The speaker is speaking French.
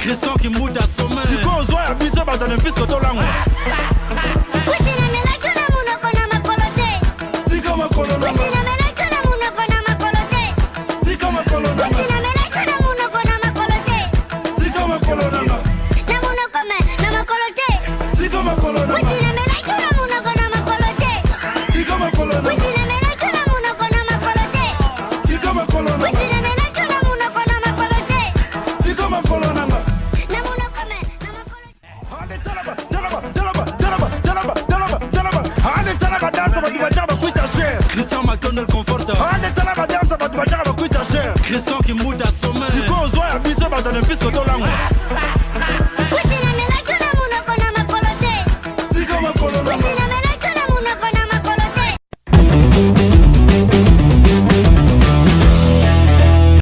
Christian qui moude à sommeil. Si qu'on soit abusé, va donner un fils que ton langue. Christian McDonald conforte. Christian Christian qui moude à sommeil. Si qu'on soit abusé, va donner un fils que ton langue.